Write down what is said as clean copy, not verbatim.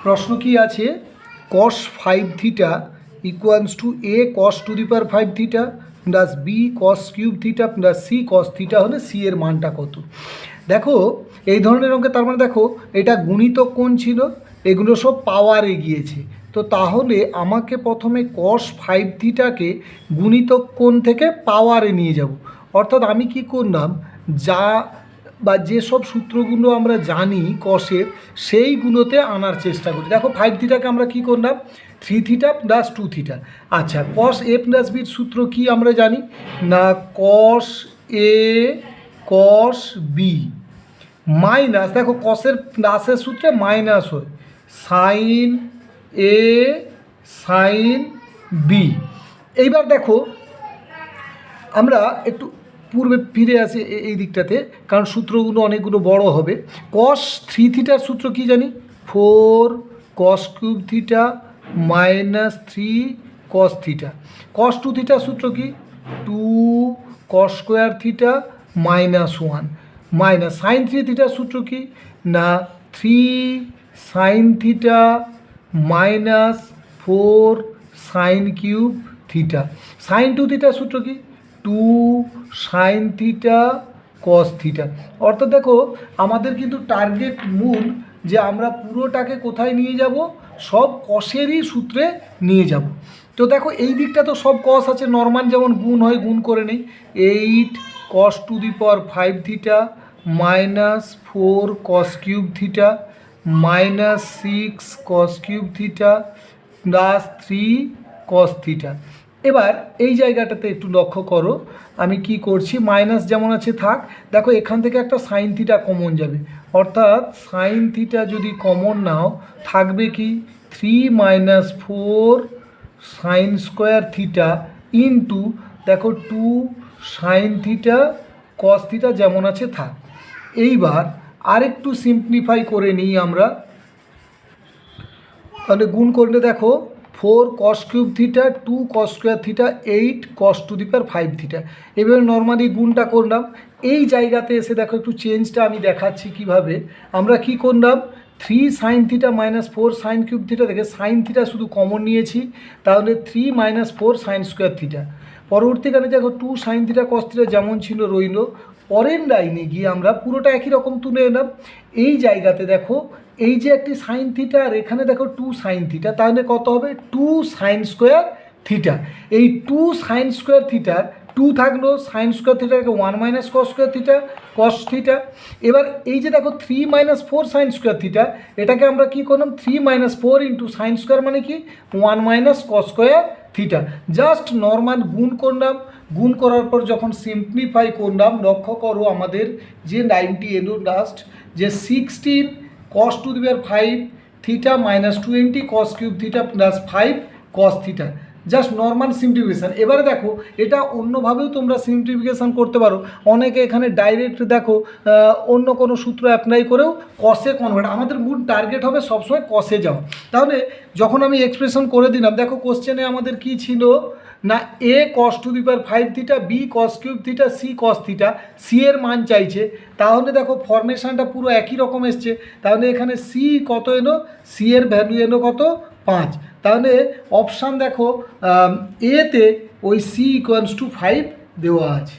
প্রশ্ন কি আছে, cos 5 theta equals to a cos to the power 5 theta plus b cos cube theta plus c cos theta হলে c এর মানটা কত। দেখো এই ধরনের অঙ্কে তার মানে দেখো এটা গুণিতক কোণ ছিল, এগুলো সব পাওয়ারে গিয়েছে। তো তাহলে আমাকে প্রথমে cos 5 থিটাকে গুণিতক কোণ থেকে পাওয়ারে নিয়ে যাব। অর্থাৎ আমি কি করলাম, যা বা যেসব সূত্রগুলো আমরা জানি কসের সেইগুলোতে আনার চেষ্টা করি। দেখো 5 থিটাকে আমরা কি করলাম, 3 থিটা প্লাস 2 থিটা। আচ্ছা, cos a প্লাস বির সূত্র কি আমরা জানি না, cos a cos b minus, দেখো কসের প্লাসের সূত্রে মাইনাস হয়, সাইন এ সাইন বি। এইবার দেখো আমরা একটু পূর্বে ফিরে আসি এই দিকটাতে, কারণ সূত্রগুলো অনেকগুলো বড় হবে। cos 3 থিটার সূত্র কি জানি, 4 cos cube theta minus 3 cos theta. cos 2 থিটার সূত্র কি, 2 cos square theta minus 1 minus sine 3 থিটার সূত্র কি না, 3 sine theta minus 4 sine cube theta. Sine 2 থিটার সূত্র কি, 2 সাইন থিটা কস থিটা। অর্থাৎ দেখো আমাদের কিন্তু টার্গেট মূল যে আমরা পুরোটাকে কোথায় নিয়ে যাব, সব কসেরই সূত্রে নিয়ে যাব। তো দেখো এই দিকটা তো সব কস আছে, নর্মাল যেমন গুণ হয় গুণ করে নেই। 8 cos to the power 5 theta minus 4 cos cube theta minus 6 cos cube theta plus 3 cos theta. এবার এই জায়গাটাতে একটু লক্ষ্য করো, আমি কি করছি, মাইনাস যেমন আছে থাক। দেখো এখান থেকে একটা সাইন থিটা কমন যাবে, অর্থাৎ সাইন থিটা যদি কমন নাও থাকবে কি, 3 minus 4 sine square theta into দেখো 2 সাইন থিটা কস থিটা যেমন আছে থাক। এইবার আরেকটু সিম্পলিফাই করে নিই আমরা, তাহলে গুণ করলে দেখো 4 cos cube theta 2 cos square theta 8 cos to the power 5 theta. এবার নর্মালি গুণটা করলাম। এই জায়গাতে এসে দেখো একটু চেঞ্জটা আমি দেখাচ্ছি কিভাবে। আমরা কি করলাম, 3 sine theta minus 4 sine cube theta থেকে সাইন থিটা শুধু কমন নিয়েছি, তাহলে 3 মাইনাস 4 সাইন স্কোয়ার থিটা। পরবর্তীকালে দেখো 2 সাইন থিটা কস থিটা যেমন ছিল রইল। পরের লাইনে গিয়ে আমরা পুরোটা একই রকম তুলে এলাম। এই জায়গাতে দেখো এই যে একটি সাইন থিটা আর এখানে দেখো 2 সাইন থিটা, তাহলে কত হবে, 2 সাইন স্কোয়ার থিটা। এই 2 সাইন স্কোয়ার থিটার 2 থাকলো, সাইন স্কোয়ার থিটাকে 1 minus cos square theta cos theta. এবার এই যে দেখো 3 মাইনাস 4 সাইন স্কোয়ার থিটা, এটাকে আমরা কি করলাম, 3 মাইনাস 4 ইন্টু সাইন স্কোয়ার মানে কি 1 minus cos square theta. Just normal গুণ করলাম। গুণ করার পর যখন সিম্পলিফাই করলাম, লক্ষ্য করো আমাদের যে 90 এলো লাস্ট, যে 16 cos to the power 5 theta minus 20 cos cube theta plus 5 cos theta. Just normal simplification. এবারে দেখো এটা অন্যভাবেও তোমরা সিম্পলিফিকেশান করতে পারো। অনেকে এখানে ডাইরেক্ট দেখো অন্য কোনো সূত্র অ্যাপ্লাই করেও কসে কনভার্ট, আমাদের মূল টার্গেট হবে সবসময় কসে যাওয়া। তাহলে যখন আমি এক্সপ্রেশন করে দিলাম, দেখো কোশ্চেনে আমাদের কি ছিল না, a cos to the power 5 theta b cos cube theta c cos theta, c এর মান চাইছে। তাহলে দেখো ফরমেশনটা পুরো একই রকম এসছে। তাহলে এখানে c কত এলো, c এর ভ্যালু এলো কত, 5। তাহলে অপশান দেখো এতে ওই c ইকুয়ালস টু 5 দেওয়া আছে।